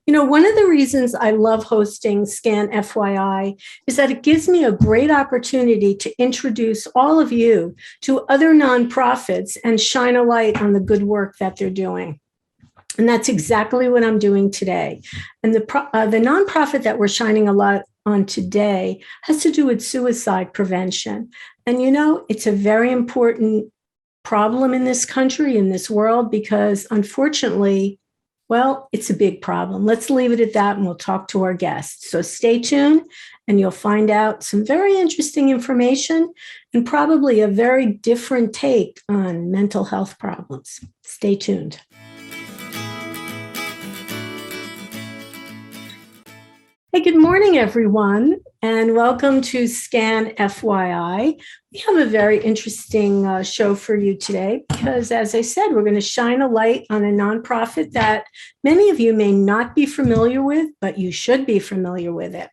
One of the reasons I love hosting SCAN FYI is that it gives me a great opportunity to introduce all of you to other nonprofits and shine a light on the good work that they're doing. And that's exactly what I'm doing today. And the nonprofit that we're shining a light on today has to do with suicide prevention. And it's a very important problem in this country, in this world, because unfortunately, well, it's a big problem. Let's leave it at that, and we'll talk to our guests. So stay tuned, and you'll find out some very interesting information and probably a very different take on mental health problems. Stay tuned. Hey, good morning, everyone, and welcome to SCAN FYI. We have a very interesting show for you today because, as I said, we're going to shine a light on a nonprofit that many of you may not be familiar with, but you should be familiar with it.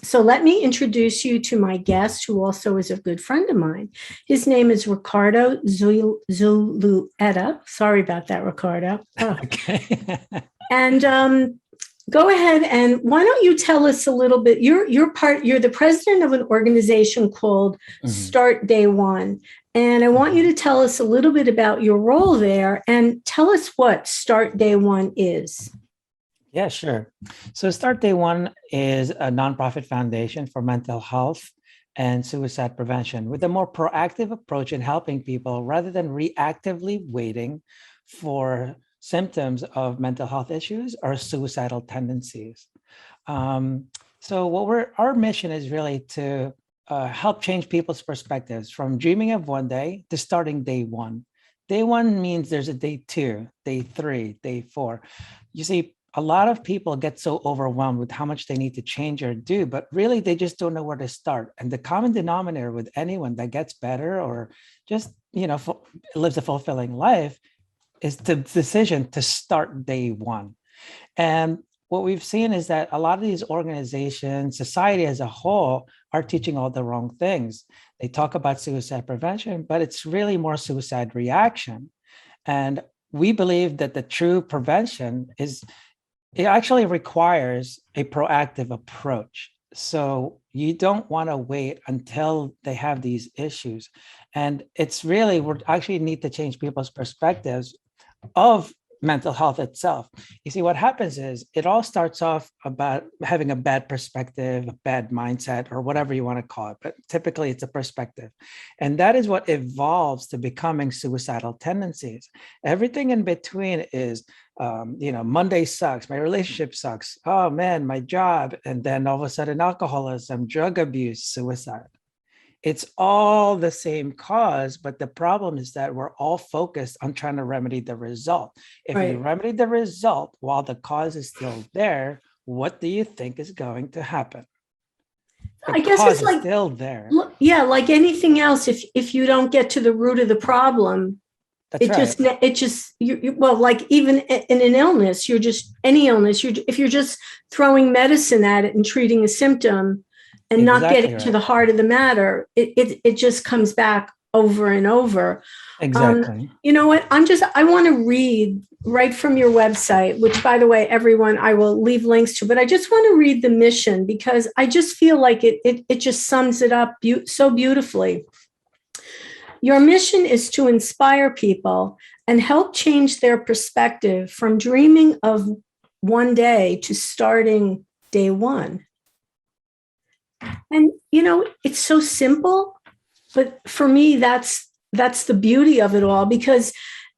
So let me introduce you to my guest, who also is a good friend of mine. His name is Ricardo Zulueta. Sorry about that, Ricardo. Oh. Okay. And go ahead, and why don't you tell us a little bit? You're the president of an organization called Start Day One, and I want you to tell us a little bit about your role there and tell us what Start Day One is. Yeah, sure. So Start Day One is a nonprofit foundation for mental health and suicide prevention with a more proactive approach in helping people rather than reactively waiting for symptoms of mental health issues or suicidal tendencies. So our mission is really to help change people's perspectives from dreaming of one day to starting day one. Day one means there's a day two, day three, day four. You see, a lot of people get so overwhelmed with how much they need to change or do, but really they just don't know where to start. And the common denominator with anyone that gets better or just, lives a fulfilling life is the decision to start day one. And what we've seen is that a lot of these organizations, society as a whole, are teaching all the wrong things. They talk about suicide prevention, but it's really more suicide reaction. And we believe that the true prevention it actually requires a proactive approach. So you don't want to wait until they have these issues. And it's really, we actually need to change people's perspectives of mental health itself. You see, what happens is it all starts off about having a bad perspective, a bad mindset, or whatever you want to call it. But typically it's a perspective. And that is what evolves to becoming suicidal tendencies. Everything in between is, Monday sucks, my relationship sucks. Oh man, my job. And then all of a sudden alcoholism, drug abuse, suicide. It's all the same cause, but the problem is that we're all focused on trying to remedy the result. If you remedy the result while the cause is still there, what do you think is going to happen? I guess it's like still there. Yeah, like anything else, if you don't get to the root of the problem, like even in an illness, if you're just throwing medicine at it and treating a symptom, and not getting to the heart of the matter, it just comes back over and over. Exactly. You know what? I want to read right from your website, which, by the way, everyone, I will leave links to, but I just want to read the mission because I just feel like it just sums it up so beautifully. Your mission is to inspire people and help change their perspective from dreaming of one day to starting day one. And, it's so simple, but for me, that's the beauty of it all, because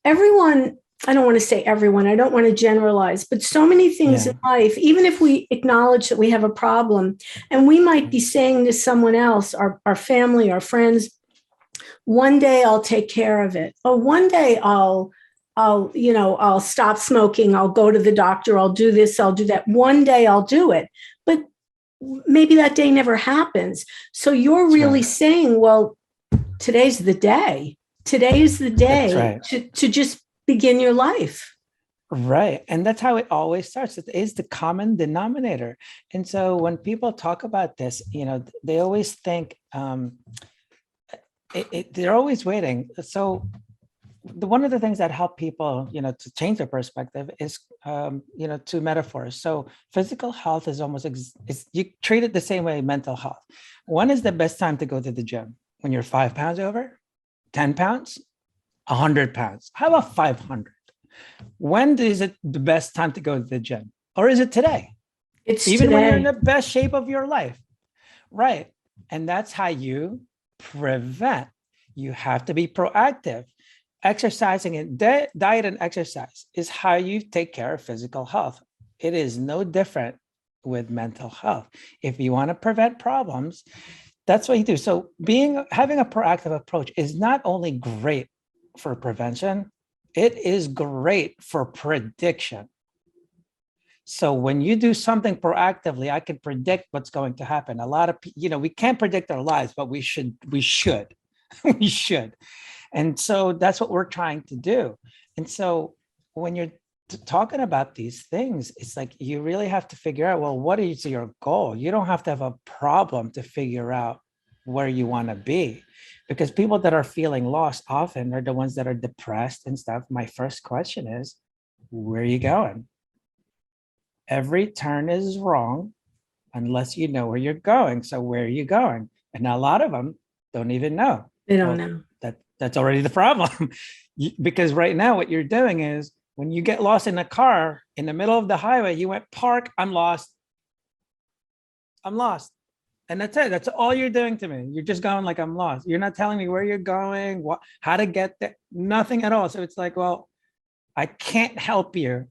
everyone, I don't want to say everyone, I don't want to generalize, but so many things in life, even if we acknowledge that we have a problem and we might be saying to someone else, our family, our friends, one day I'll take care of it. Or one day I'll stop smoking. I'll go to the doctor. I'll do this. I'll do that. One day I'll do it. But maybe that day never happens. So you're really saying, well, today's the day. Today is the day to just begin your life. Right. And that's how it always starts. It is the common denominator. And so when people talk about this, they always think they're always waiting. So one of the things that help people, to change their perspective is, two metaphors. So physical health is almost, you treat it the same way mental health. When is the best time to go to the gym? When you're 5 pounds over, 10 pounds, 100 pounds? How about 500? When is it the best time to go to the gym? Or is it today? It's even today. when you're in the best shape of your life, right? And that's how you prevent. You have to be proactive. Exercising and diet and exercise is how you take care of physical health. It is no different with mental health. If you want to prevent problems, that's what you do. So having a proactive approach is not only great for prevention, it is great for prediction. So when you do something proactively, I can predict what's going to happen. A lot of, we can't predict our lives, but we should, we should. And so that's what we're trying to do. And so when you're talking about these things, it's like you really have to figure out, well, what is your goal? You don't have to have a problem to figure out where you want to be, because people that are feeling lost often are the ones that are depressed and stuff. My first question is, where are you going? Every turn is wrong unless you know where you're going. So where are you going? And a lot of them don't even know. They don't know. That's already the problem. Because right now what you're doing is, when you get lost in a car in the middle of the highway, you went, park, I'm lost. I'm lost. And that's it. That's all you're doing to me. You're just going like, I'm lost. You're not telling me where you're going, how to get there, nothing at all. So it's like, well, I can't help you.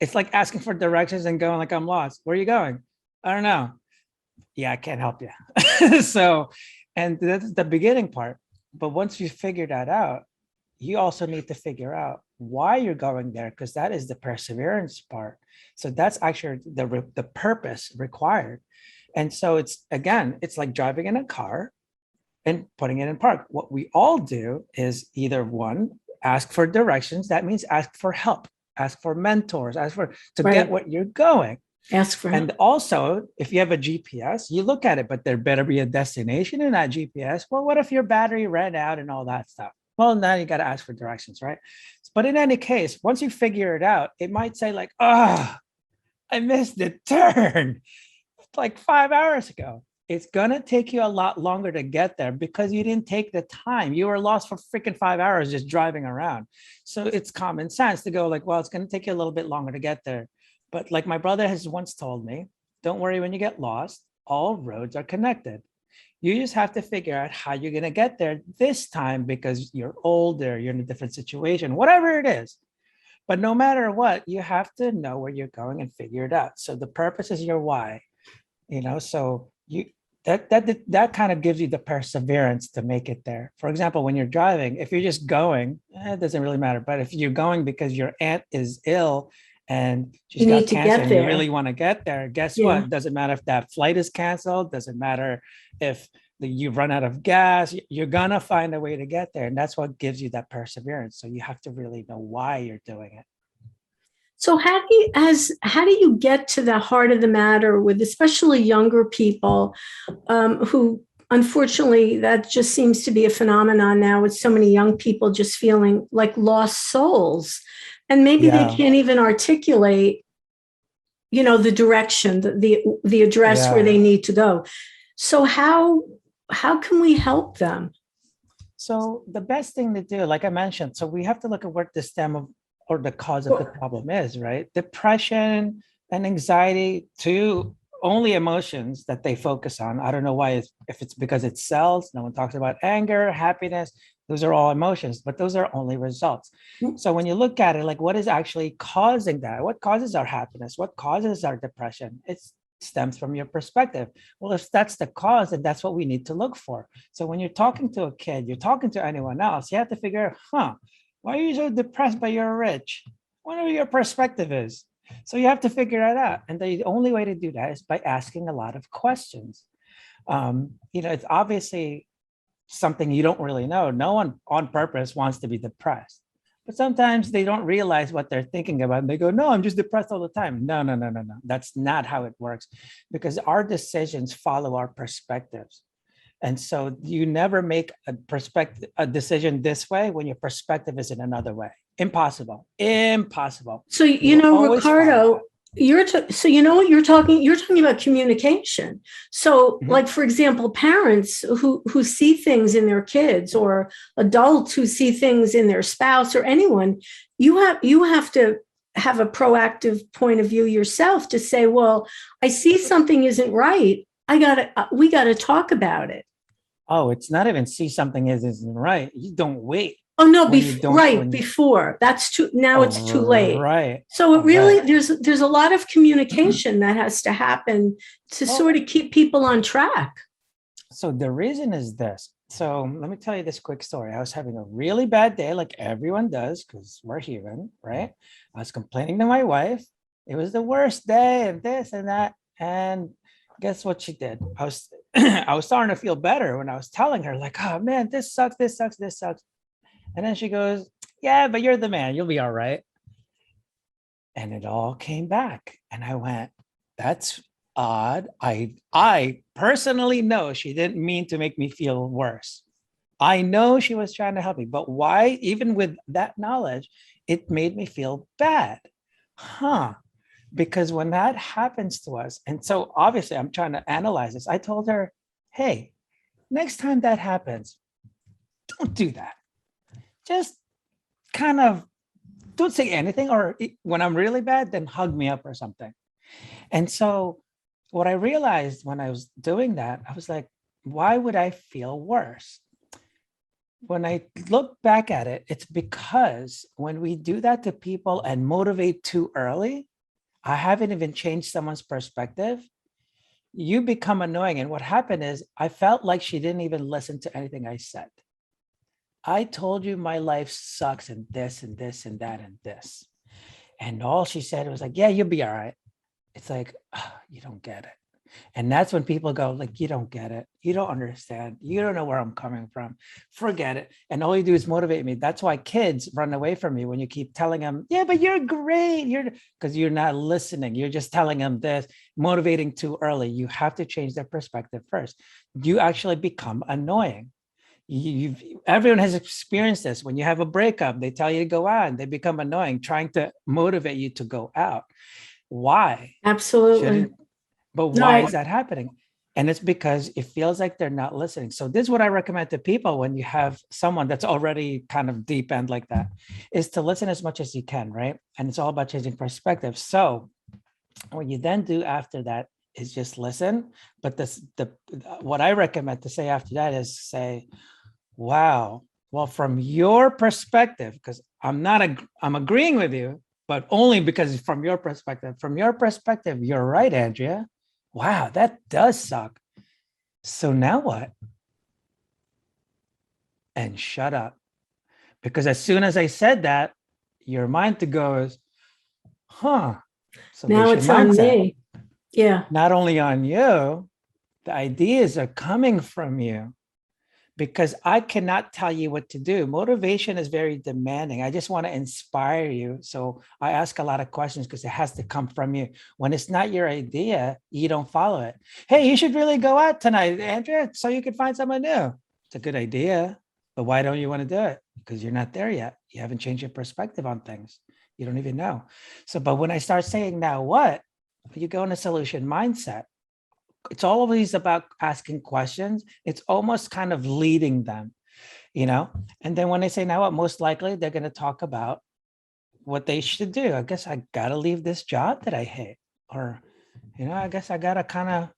It's like asking for directions and going like, I'm lost. Where are you going? I don't know. Yeah, I can't help you. So, and that's the beginning part. But once you figure that out, you also need to figure out why you're going there, because that is the perseverance part. So that's actually the purpose required. And so it's like driving in a car and putting it in park. What we all do is either one, ask for directions. That means ask for help, ask for mentors, to get what you're going. Ask for help. And also, if you have a GPS, you look at it, but there better be a destination in that GPS. Well, what if your battery ran out and all that stuff? Well, now you got to ask for directions, right? But in any case, once you figure it out, it might say like, oh, I missed the turn like 5 hours ago. It's going to take you a lot longer to get there because you didn't take the time. You were lost for freaking 5 hours just driving around. So it's common sense to go like, well, it's going to take you a little bit longer to get there. But like my brother has once told me, don't worry when you get lost, all roads are connected. You just have to figure out how you're going to get there this time because you're older, you're in a different situation, whatever it is. But no matter what, you have to know where you're going and figure it out. So the purpose is your why, so that kind of gives you the perseverance to make it there. For example, when you're driving, if you're just going, it doesn't really matter. But if you're going because your aunt is ill and she's got cancer and you really want to get there, guess what? Doesn't matter if that flight is canceled. Doesn't matter if you run out of gas. You're going to find a way to get there. And that's what gives you that perseverance. So you have to really know why you're doing it. So how do you get to the heart of the matter with especially younger people who, unfortunately, that just seems to be a phenomenon now with so many young people just feeling like lost souls. And maybe they can't even articulate, the direction, the address where they need to go. So how can we help them? So the best thing to do, like I mentioned, so we have to look at what the stem of or the cause of the problem is, right? Depression and anxiety, two only emotions that they focus on. I don't know why, if it's because it's cells. No one talks about anger, happiness. Those are all emotions, but those are only results. So when you look at it, like what is actually causing that? What causes our happiness? What causes our depression? It stems from your perspective. Well, if that's the cause, then that's what we need to look for. So when you're talking to a kid, you're talking to anyone else, you have to figure out, why are you so depressed but you're rich? Whatever your perspective is. So you have to figure it out. And the only way to do that is by asking a lot of questions. It's obviously something you don't really know. No one on purpose wants to be depressed. But sometimes they don't realize what they're thinking about. And they go, no, I'm just depressed all the time. No. That's not how it works, because our decisions follow our perspectives. And so you never make a decision this way when your perspective is in another way. Impossible. So, You will always find Ricardo, that. so you know what you're talking about communication. So, Mhm. like, for example, parents who see things in their kids, or adults who see things in their spouse or anyone, you have to have a proactive point of view yourself to say, well, I see something isn't right. We gotta talk about it. Oh, it's not even see something isn't right. You don't wait Oh no, when you don't right when you before. That's too now oh it's too late. right. So it Oh, really right. there's a lot of communication that has to happen to Well, sort of keep people on track. so the reason is this. So let me tell you this quick story. I was having a really bad day, like everyone does, because we're human, right? I was complaining to my wife. It was the worst day and this and that. And guess what she did? I was I was starting to feel better when I was telling her, like, oh man, this sucks, this sucks, this sucks. And then she goes, yeah, but you're the man. You'll be all right. And it all came back. And I went, that's odd. I personally know she didn't mean to make me feel worse. I know she was trying to help me, but why, even with that knowledge, it made me feel bad. Huh. Because when that happens to us, and so obviously I'm trying to analyze this, I told her, hey, next time that happens, don't do that. Just kind of don't say anything, or when I'm really bad, then hug me up or something. And so what I realized when I was doing that, I was like, why would I feel worse? When I look back at it, it's because when we do that to people and motivate too early, I haven't even changed someone's perspective. You become annoying. And what happened is I felt like she didn't even listen to anything I said. I told you my life sucks and this and this and that and this. And all she said was like, yeah, you'll be all right. It's like, oh, you don't get it. And that's when people go, like, you don't get it. You don't understand. You don't know where I'm coming from. Forget it. And all you do is motivate me. That's why kids run away from you when you keep telling them, yeah, but you're great. Because you're not listening. You're just telling them this, motivating too early. You have to change their perspective first. You actually become annoying. Everyone has experienced this. When you have a breakup, they tell you to go out and they become annoying, trying to motivate you to go out. Why? Absolutely. But No, why is that happening? And it's because it feels like they're not listening. So this is what I recommend to people when you have someone that's already kind of deep end like that, is to listen as much as you can, right? And it's all about changing perspective. So what you then do after that is just listen. But what I recommend to say after that is say, wow, well, from your perspective, because I'm agreeing with you, but only because from your perspective, you're right, Andrea. Wow, that does suck. So now what? And shut up. Because as soon as I said that, your mind to goes, huh, now solution it's on mindset. me. Yeah. Not only on you, the ideas are coming from you. Because I cannot tell you what to do. Motivation is very demanding. I just want to inspire you. So I ask a lot of questions because it has to come from you. When it's not your idea, you don't follow it. Hey, you should really go out tonight, Andrea, so you can find someone new. It's a good idea, but why don't you want to do it? Because you're not there yet. You haven't changed your perspective on things. You don't even know. So, but when I start saying now what, you go in a solution mindset. It's always about asking questions. It's almost kind of leading them, and then when they say now what, most likely they're going to talk about what they should do. I guess I got to leave this job that I hate, or I guess I got to kind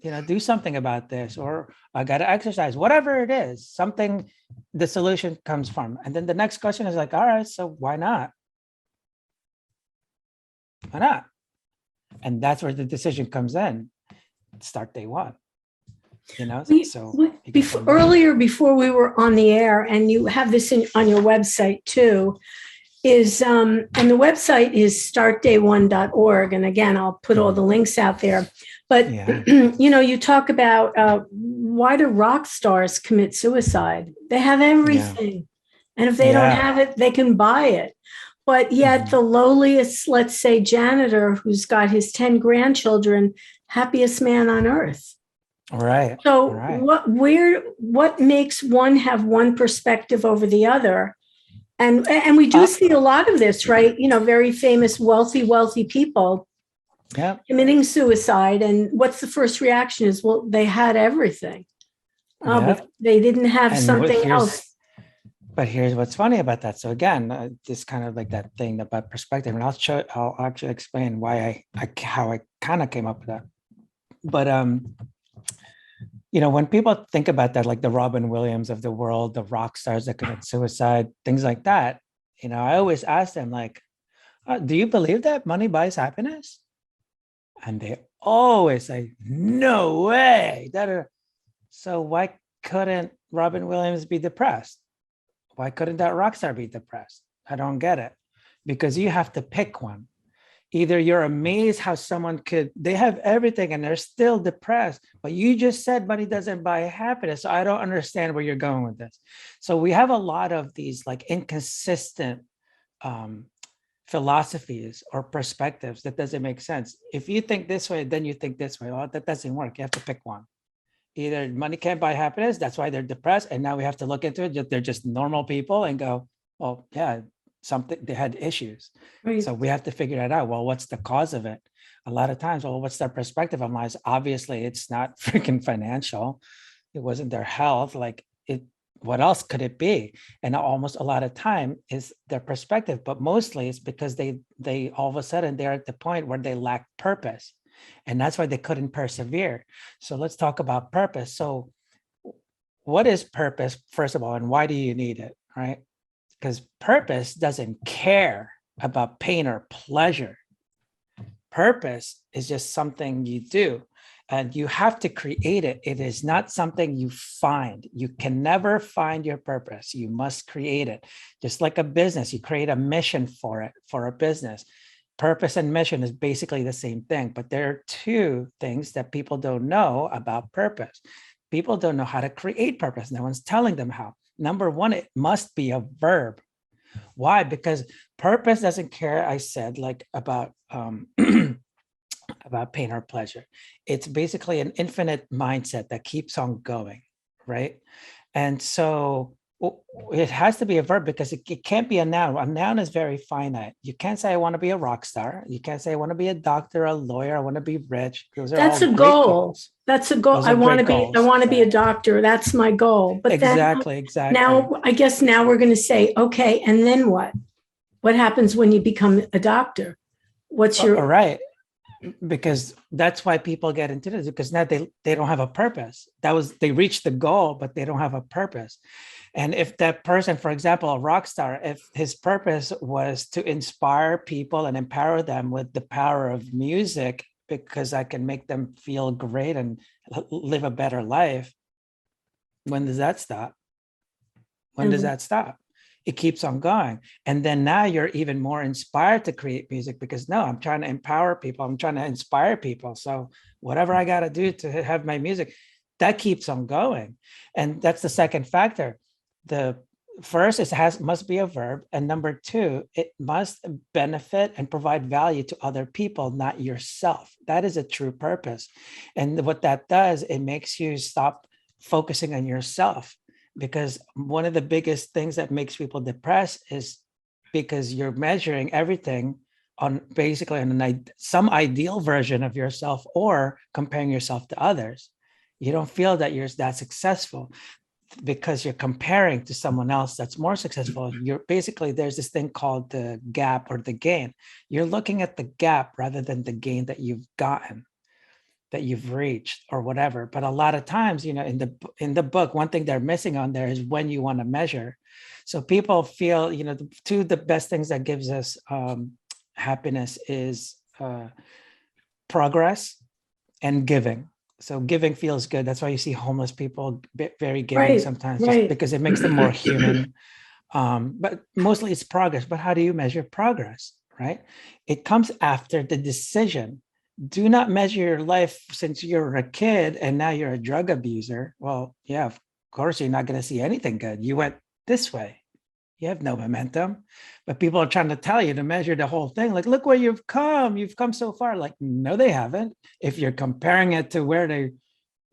of do something about this, or I got to exercise, whatever it is, something the solution comes from. And then the next question is like, all right, so why not? And that's where the decision comes in. Start day one. Before we were on the air, and you have this on your website too, and the website is startday1.org. And again, I'll put all the links out there. But, you talk about why do rock stars commit suicide? They have everything. Yeah. And if they don't have it, they can buy it. But yet the lowliest, let's say, janitor who's got his 10 grandchildren, happiest man on earth. Right. So Right. what makes one have one perspective over the other? And we do Uh, see a lot of this, right? Very famous, wealthy people yeah. committing suicide. And what's the first reaction is, well, they had everything. Yeah. But they didn't have And something here's else. But here's what's funny about that. So again, this kind of like that thing about perspective, and I'll actually explain why how I kind of came up with that. But when people think about that, like the Robin Williams of the world, the rock stars that commit suicide, things like that, I always ask them, like, do you believe that money buys happiness? And they always say, no way. So why couldn't Robin Williams be depressed? Why couldn't that rock star be depressed? I don't get it. Because you have to pick one. Either you're amazed how someone they have everything and they're still depressed, but you just said money doesn't buy happiness. So I don't understand where you're going with this. So we have a lot of these like inconsistent um, philosophies or perspectives that doesn't make sense. If you think this way, then you think this way. Well, that doesn't work. You have to pick one. Either money can't buy happiness, that's why they're depressed, and now we have to look into it. They're just normal people and go, well, yeah, they had issues. Right. So we have to figure that out. Well, what's the cause of it? A lot of times, well, what's their perspective on life? Obviously, it's not freaking financial. It wasn't their health. Like it, what else could it be? And almost a lot of time is their perspective, but mostly it's because they all of a sudden they're at the point where they lack purpose. And that's why they couldn't persevere. So let's talk about purpose. So what is purpose, first of all, and why do you need it, right? Because purpose doesn't care about pain or pleasure. Purpose is just something you do, and you have to create it. It is not something you find. You can never find your purpose. You must create it. Just like a business, you create a mission for it, for a business. Purpose and mission is basically the same thing, but there are two things that people don't know about purpose. People don't know how to create purpose. No one's telling them how. Number one, it must be a verb. Why? Because purpose doesn't care, I said, like about about pain or pleasure. It's basically an infinite mindset that keeps on going, right? And so it has to be a verb because it can't be a noun. A noun is very finite. You can't say I want to be a rock star. You can't say I want to be a doctor, a lawyer, I want to be rich. Those are That's all a great goal. goals. That's a goal. Those I are want to great be, I goals. want to be a Right. doctor. That's my goal. But then Exactly. now, I guess now we're going to say, okay, and then what? What happens when you become a doctor? What's All your, right. Because that's why people get into this, because now they don't have a purpose. They reached the goal, but they don't have a purpose. And if that person, for example, a rock star, if his purpose was to inspire people and empower them with the power of music, because I can make them feel great and live a better life, when does that stop? When does that stop? It keeps on going. And then now you're even more inspired to create music because no, I'm trying to empower people. I'm trying to inspire people. So whatever I got to do to have my music, that keeps on going. And that's the second factor. The first is must be a verb. And number two, it must benefit and provide value to other people, not yourself. That is a true purpose. And what that does, it makes you stop focusing on yourself. Because one of the biggest things that makes people depressed is because you're measuring everything on basically on some ideal version of yourself or comparing yourself to others. You don't feel that you're that successful because you're comparing to someone else that's more successful. You're basically, there's this thing called the gap or the gain. You're looking at the gap rather than the gain that you've gotten, that you've reached or whatever. But a lot of times, in the book, one thing they're missing on there is when you want to measure. So people feel, the best things that gives us happiness is progress and giving. So giving feels good. That's why you see homeless people very giving sometimes, just because it makes them more human. But mostly it's progress. But how do you measure progress, right? It comes after the decision. Do not measure your life since you're a kid and now you're a drug abuser. Well, yeah, of course, you're not going to see anything good. You went this way. You have no momentum. But people are trying to tell you to measure the whole thing. Like, look where you've come. You've come so far. Like, no, they haven't. If you're comparing it to where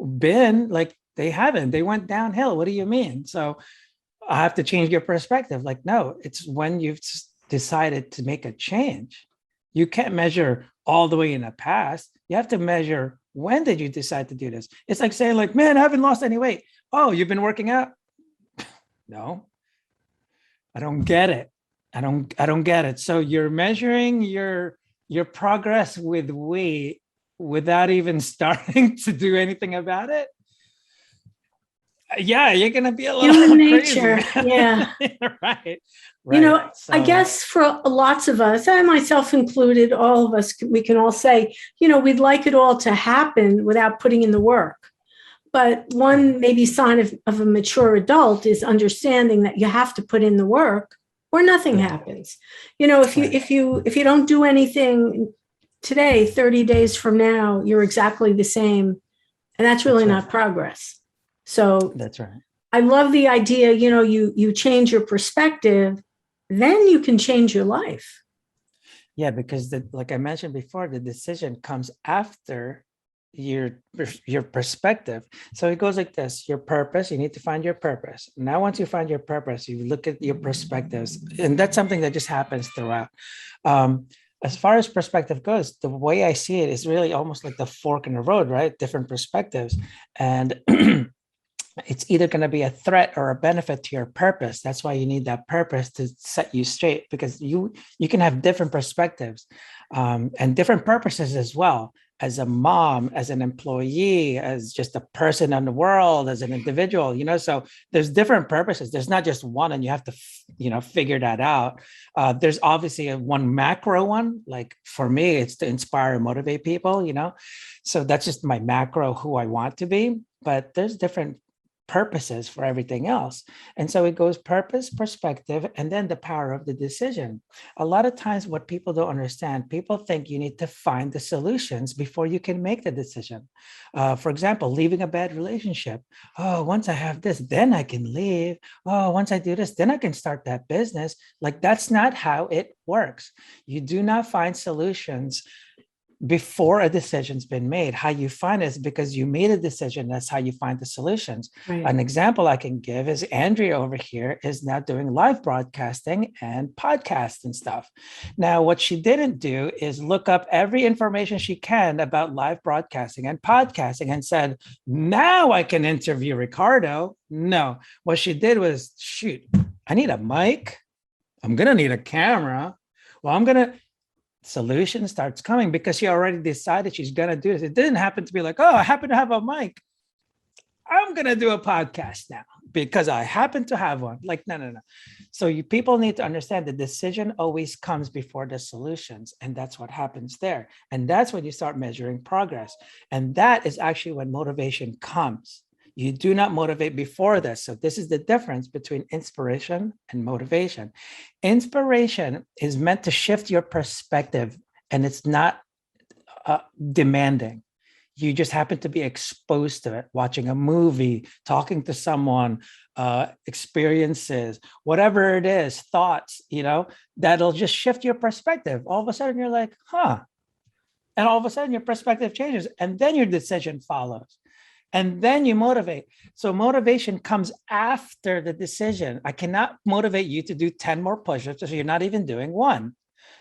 been like, they haven't. They went downhill. What do you mean? So I have to change your perspective. Like, no, it's when you've decided to make a change. You can't measure all the way in the past. You have to measure, when did you decide to do this? It's like saying, like, man, I haven't lost any weight. Oh, you've been working out? No, I don't get it. I don't get it. So you're measuring your progress with weight without even starting to do anything about it. Yeah, you're gonna be a little Human crazy. nature. Yeah. Right. I guess for lots of us, and myself included, all of us, we can all say, we'd like it all to happen without putting in the work. But one maybe sign of a mature adult is understanding that you have to put in the work or nothing happens. If you don't do anything today, 30 days from now, you're exactly the same. And that's really not progress. So that's right. I love the idea, you change your perspective, then you can change your life. Yeah, because like I mentioned before, the decision comes after your perspective. So it goes like this: your purpose, you need to find your purpose. Now, once you find your purpose, you look at your perspectives, and that's something that just happens throughout. As far as perspective goes, the way I see it is really almost like the fork in the road, right? Different perspectives. And it's either going to be a threat or a benefit to your purpose. That's why you need that purpose to set you straight, because you can have different perspectives and different purposes as well. As a mom, as an employee, as just a person in the world, as an individual, so there's different purposes. There's not just one, and you have to, figure that out. There's obviously one macro one. Like for me, it's to inspire and motivate people, so that's just my macro, who I want to be. But there's different purposes for everything else. And so it goes purpose, perspective, and then the power of the decision. A lot of times what people don't understand, people think you need to find the solutions before you can make the decision. For example, leaving a bad relationship. Oh, once I have this, then I can leave. Oh, once I do this, then I can start that business. Like, that's not how it works. You do not find solutions before a decision's been made. How you find it is because you made a decision. That's how you find the solutions. Right. An example I can give is Andrea over here is now doing live broadcasting and podcasts and stuff. Now, what she didn't do is look up every information she can about live broadcasting and podcasting and said, now I can interview Ricardo. No, what she did was, shoot, I need a mic. I'm going to need a camera. Well, solution starts coming because she already decided she's going to do this. It didn't happen to be like, oh, I happen to have a mic. I'm going to do a podcast now because I happen to have one. Like, no. So people need to understand the decision always comes before the solutions. And that's what happens there. And that's when you start measuring progress. And that is actually when motivation comes. You do not motivate before this. So this is the difference between inspiration and motivation. Inspiration is meant to shift your perspective, and it's not demanding. You just happen to be exposed to it, watching a movie, talking to someone, experiences, whatever it is, thoughts, that'll just shift your perspective. All of a sudden you're like, huh. And all of a sudden your perspective changes, and then your decision follows. And then you motivate. So motivation comes after the decision. I cannot motivate you to do 10 more push-ups if you're not even doing one.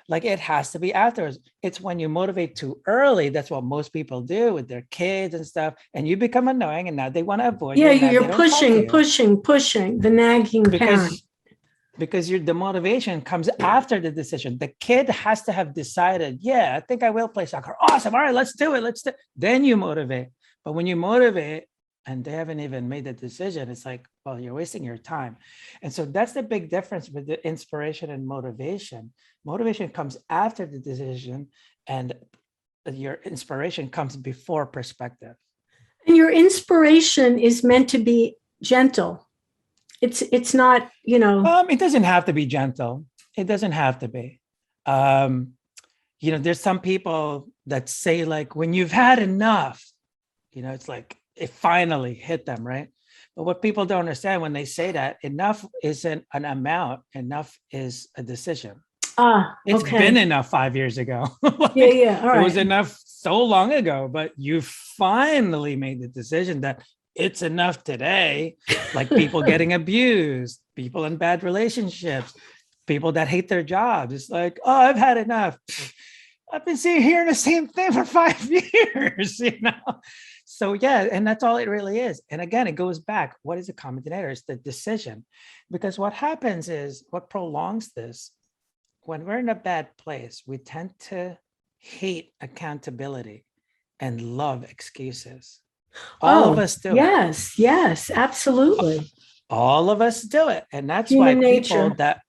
Like, it has to be afterwards. It's when you motivate too early. That's what most people do with their kids and stuff. And you become annoying, and now they want to avoid you. Yeah, you're pushing, the nagging parent. Because the motivation comes after the decision. The kid has to have decided, yeah, I think I will play soccer. Awesome. All right, let's do it. Then you motivate. But when you motivate and they haven't even made the decision, it's like, well, you're wasting your time. And so that's the big difference with the inspiration and motivation. Motivation comes after the decision, and your inspiration comes before perspective. And your inspiration is meant to be gentle. It's not, It doesn't have to be gentle. It doesn't have to be. There's some people that say, like, when you've had enough, it's like it finally hit them, right? But what people don't understand when they say that, enough isn't an amount, enough is a decision. It's been Okay. enough 5 years ago. Yeah, Like, yeah. All it was right. enough so long ago, but you finally made the decision that it's enough today. Like people getting abused, people in bad relationships, people that hate their jobs. It's like, oh, I've had enough. I've been hearing the same thing for 5 years, So yeah, and that's all it really is. And again, it goes back. What is a common denominator? It's the decision. Because what happens is what prolongs this, when we're in a bad place, we tend to hate accountability and love excuses. All of Oh, us do it. yes, yes, absolutely. All of us do it. And that's why Human people nature. that,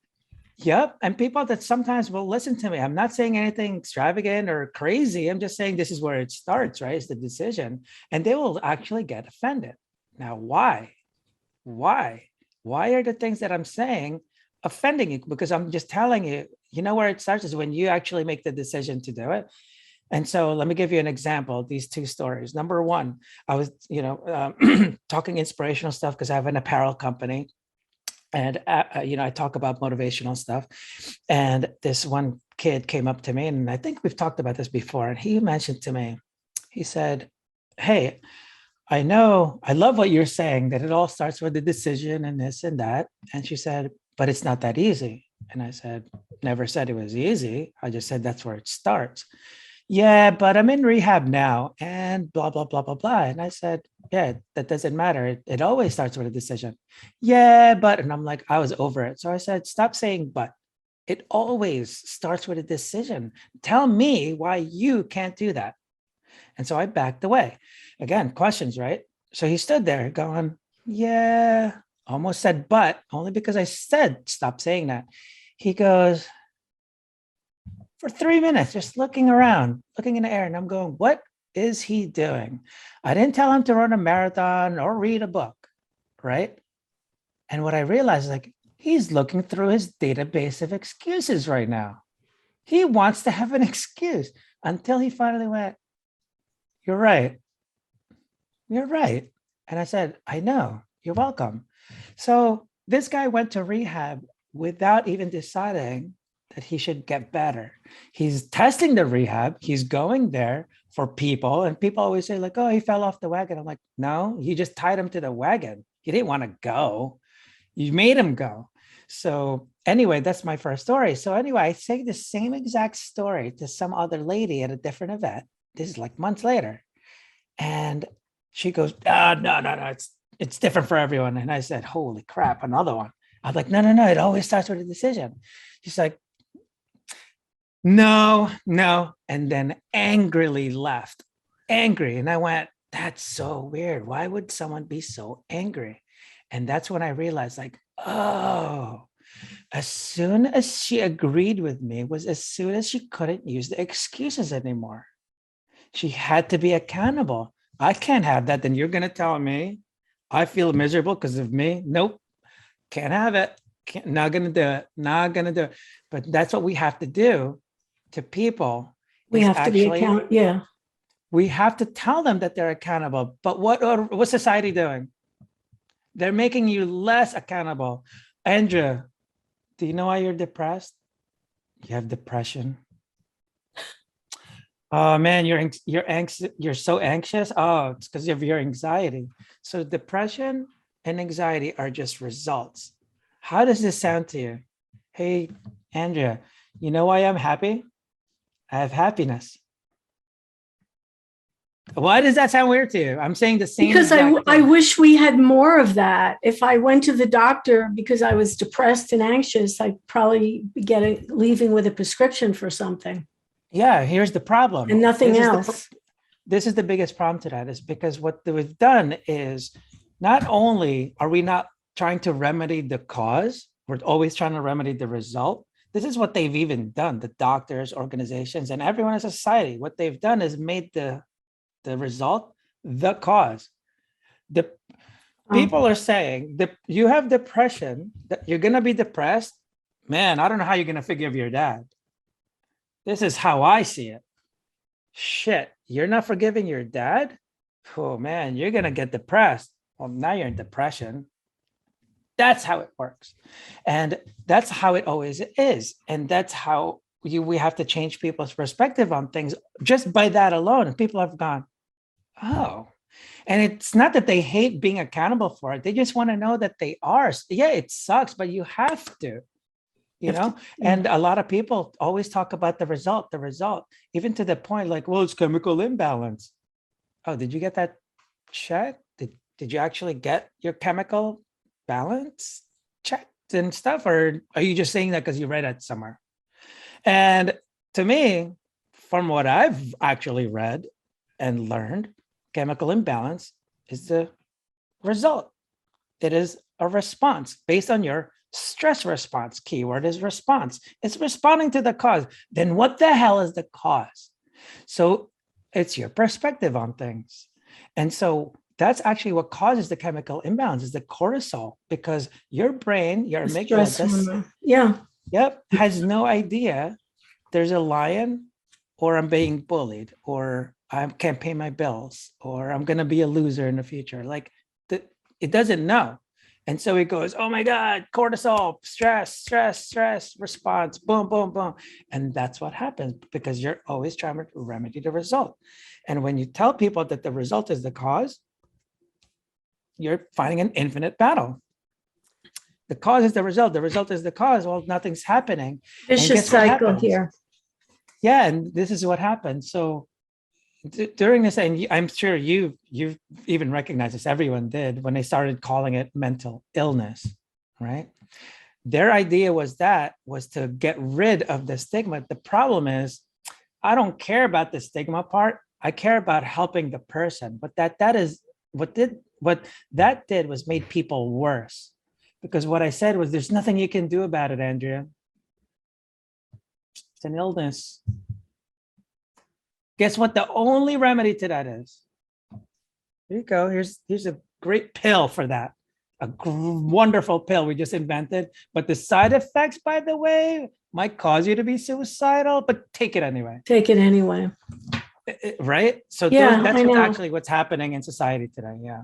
yep, and people that sometimes will listen to me. I'm not saying anything extravagant or crazy. I'm just saying this is where it starts, right? It's the decision. And they will actually get offended. Now, why? Why? Why are the things that I'm saying offending you? Because I'm just telling you, you know where it starts is when you actually make the decision to do it. And so let me give you an example, these two stories. Number one, I was, talking inspirational stuff because I have an apparel company. And, I talk about motivational stuff. And this one kid came up to me, and I think we've talked about this before. And he mentioned to me, he said, hey, I know, I love what you're saying, that it all starts with the decision and this and that. And she said, but it's not that easy. And I said, never said it was easy. I just said that's where it starts. Yeah, but I'm in rehab now and blah, blah, blah, blah, blah. And I said, yeah, that doesn't matter. It always starts with a decision. Yeah, but, and I'm like, I was over it. So I said, stop saying but. It always starts with a decision. Tell me why you can't do that. And so I backed away. Again, questions, right? So he stood there going, yeah, almost said, but only because I said, stop saying that. He goes, for 3 minutes, just looking around, looking in the air. And I'm going, what is he doing? I didn't tell him to run a marathon or read a book, right? And what I realized, like, he's looking through his database of excuses right now. He wants to have an excuse until he finally went, you're right. You're right. And I said, I know, you're welcome. So this guy went to rehab without even deciding that he should get better. He's testing the rehab. He's going there for people. And people always say, like, oh, he fell off the wagon. I'm like, no, you just tied him to the wagon. He didn't want to go. You made him go. So anyway, that's my first story. So anyway, I say the same exact story to some other lady at a different event. This is like months later. And she goes, no, it's different for everyone. And I said, holy crap, another one. I'm like, no, it always starts with a decision. She's like, no. And then angrily left, angry. And I went, that's so weird. Why would someone be so angry? And that's when I realized, like, oh, as soon as she agreed with me was as soon as she couldn't use the excuses anymore. She had to be accountable. I can't have that. Then you're going to tell me I feel miserable because of me. Nope. Can't have it. Not going to do it. Not going to do it. But that's what we have to do to people. We have to be yeah. We have to tell them that they're accountable. But what's society doing? They're making you less accountable. Andrea, do you know why you're depressed? You have depression. Oh man, you're anxious. You're so anxious. Oh, it's because of your anxiety. So depression and anxiety are just results. How does this sound to you? Hey, Andrea, you know why I'm happy? I have happiness. Why does that sound weird to you? I'm saying the same because I wish we had more of that. If I went to the doctor because I was depressed and anxious, I'd probably be leaving with a prescription for something. Yeah, here's the problem. And nothing else. This is the biggest problem to that, is because what we've done is not only are we not trying to remedy the cause, we're always trying to remedy the result. This is what they've even done, the doctors, organizations, and everyone in society. What they've done is made the result the cause. The people are saying that you have depression, that you're going to be depressed. Man, I don't know how you're going to forgive your dad. This is how I see it. Shit, you're not forgiving your dad? Oh man, you're going to get depressed. Well, now you're in depression. That's how it works. And that's how it always is. And that's how we have to change people's perspective on things just by that alone. And people have gone, oh. And it's not that they hate being accountable for it. They just want to know that they are. Yeah, it sucks, but you have to, you know? And a lot of people always talk about the result, even to the point like, well, it's chemical imbalance. Oh, did you get that checked? Did you actually get your chemical balance checked and stuff? Or are you just saying that because you read it somewhere? And to me, from what I've actually read and learned, chemical imbalance is the result. It is a response based on your stress response. Keyword is response. It's responding to the cause. Then what the hell is the cause? So it's your perspective on things. And so that's actually what causes the chemical imbalance is the cortisol, because your brain, your amygdala, has no idea there's a lion, or I'm being bullied, or I can't pay my bills, or I'm going to be a loser in the future. Like it doesn't know. And so it goes, oh my God, cortisol, stress, response, boom, boom, boom. And that's what happens because you're always trying to remedy the result. And when you tell people that the result is the cause, you're fighting an infinite battle. The cause is the result. The result is the cause. Well, nothing's happening. Vicious cycle here. Yeah, and this is what happens. So during this, and I'm sure you've even recognized this, everyone did, when they started calling it mental illness, right? Their idea was to get rid of the stigma. The problem is, I don't care about the stigma part. I care about helping the person. But that is what that did was made people worse. Because what I said was, there's nothing you can do about it, Andrea. It's an illness. Guess what the only remedy to that is? Here you go. Here's a great pill for that. A wonderful pill we just invented. But the side effects, by the way, might cause you to be suicidal, but take it anyway. Take it anyway. Right? So yeah, that's actually what's happening in society today. Yeah.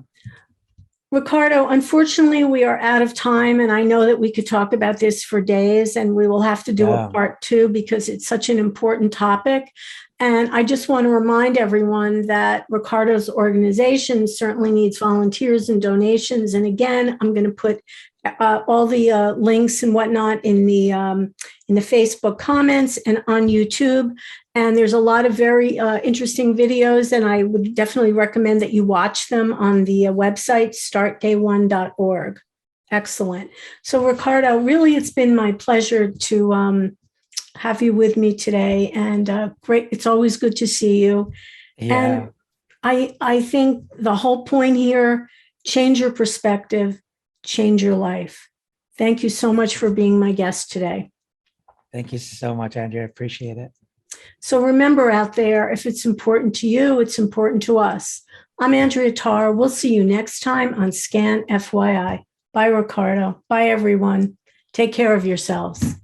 Ricardo, unfortunately, we are out of time, and I know that we could talk about this for days, and we will have to do a part 2 because it's such an important topic. And I just want to remind everyone that Ricardo's organization certainly needs volunteers and donations. And again, I'm going to put all the links and whatnot in the Facebook comments and on YouTube. And there's a lot of very interesting videos, and I would definitely recommend that you watch them on the website, startday1.org. Excellent. So Ricardo, really, it's been my pleasure to have you with me today. And great. It's always good to see you. Yeah. And I think the whole point here, change your perspective, change your life. Thank you so much for being my guest today. Thank you so much, Andrea. I appreciate it. So remember out there, if it's important to you, it's important to us. I'm Andrea Tarr. We'll see you next time on SCAN FYI. Bye, Ricardo. Bye, everyone. Take care of yourselves.